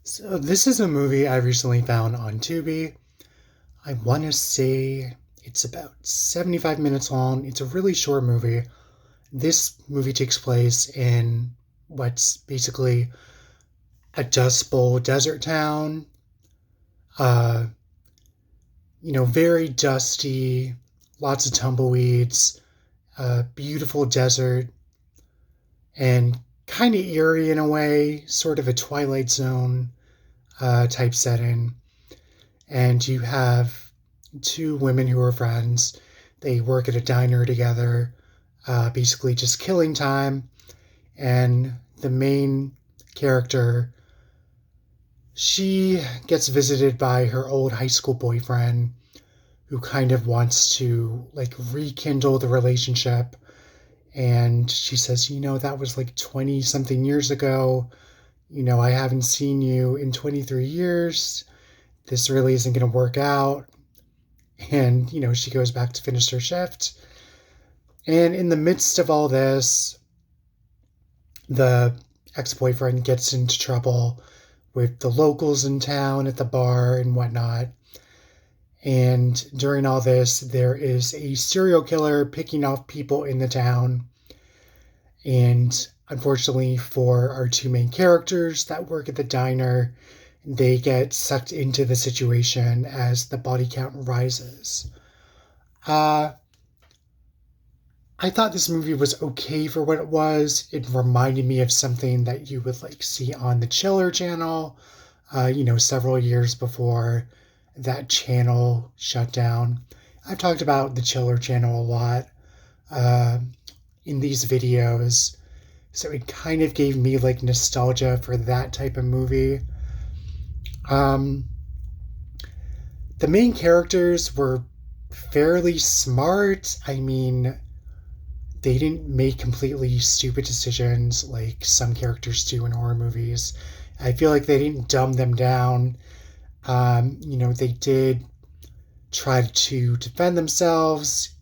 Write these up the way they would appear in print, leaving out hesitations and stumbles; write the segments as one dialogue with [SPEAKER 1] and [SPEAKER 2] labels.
[SPEAKER 1] So this is a movie I recently found on Tubi. I want to say it's about 75 minutes long. It's a really short movie. This movie takes place in what's basically a Dust Bowl desert town. Uh, very dusty, lots of tumbleweeds, beautiful desert, and kind of eerie in a way, sort of a Twilight Zone type setting. And you have two women who are friends. They work at a diner together, basically just killing time. And the main character, she gets visited by her old high school boyfriend who kind of wants to like rekindle the relationship. And she says, that was like 20 something years ago. I haven't seen you in 23 years. This really isn't going to work out. And, she goes back to finish her shift. And in the midst of all this, the ex boyfriend gets into trouble with the locals in town at the bar and whatnot. And during all this, there is a serial killer picking off people in the town. And unfortunately for our two main characters that work at the diner, they get sucked into the situation as the body count rises. Uh, I thought this movie was okay for what it was. It reminded me of something that you would like see on the Chiller channel, several years before that channel shut down. I've talked about the Chiller channel a lot uh, in these videos, so it kind of gave me like nostalgia for that type of movie. Um, the main characters were fairly smart. I mean, they didn't make completely stupid decisions like some characters do in horror movies. I feel like they didn't dumb them down. They did try to defend themselves.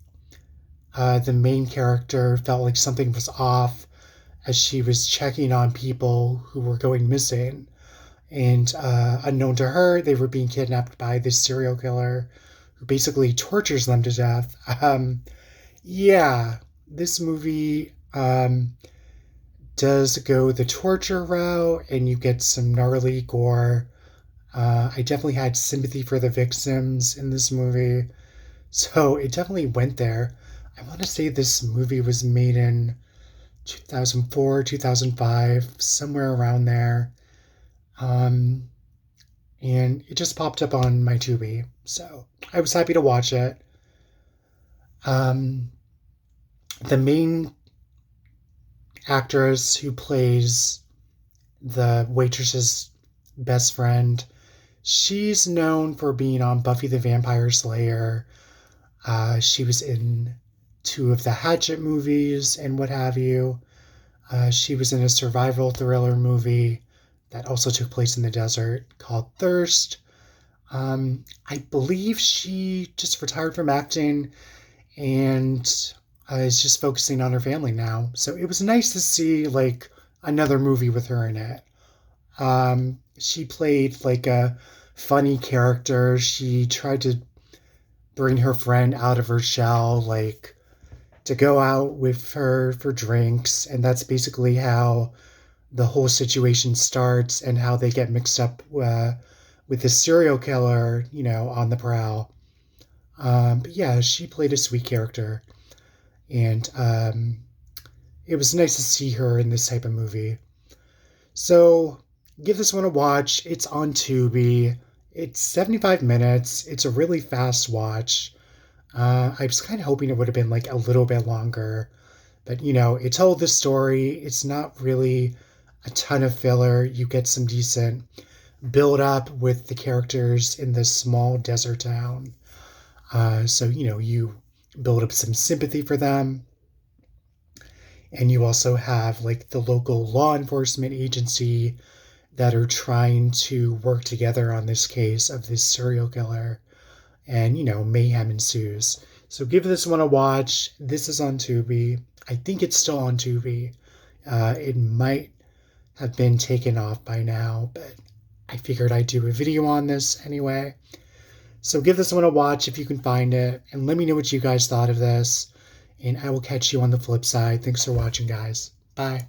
[SPEAKER 1] The main character felt like something was off as she was checking on people who were going missing. And unknown to her, they were being kidnapped by this serial killer who basically tortures them to death. Yeah, this movie does go the torture route, and you get some gnarly gore. I definitely had sympathy for the victims in this movie, so it definitely went there. I want to say this movie was made in 2004, 2005, somewhere around there. Um, and it just popped up on my Tubi, so I was happy to watch it. Um, the main actress who plays the waitress's best friend, she's known for being on Buffy the Vampire Slayer. She was in two of the Hatchet movies and what have you. She was in a survival thriller movie that also took place in the desert called Thirst. I believe she just retired from acting and is just focusing on her family now. So it was nice to see like another movie with her in it. She played like a funny character. She tried to bring her friend out of her shell, like to go out with her for drinks, and that's basically how the whole situation starts and how they get mixed up with this serial killer, on the prowl. But yeah, she played a sweet character, and it was nice to see her in this type of movie. So give this one a watch. It's on Tubi. It's 75 minutes. It's a really fast watch. I was kind of hoping it would have been like a little bit longer, but it told the story. It's not really a ton of filler. You get some decent build up with the characters in this small desert town. So, you build up some sympathy for them. And you also have like the local law enforcement agency that are trying to work together on this case of this serial killer. And, mayhem ensues. So give this one a watch. This is on Tubi. I think it's still on Tubi. It might have been taken off by now, but I figured I'd do a video on this anyway. So give this one a watch if you can find it, and let me know what you guys thought of this. And I will catch you on the flip side. Thanks for watching, guys. Bye.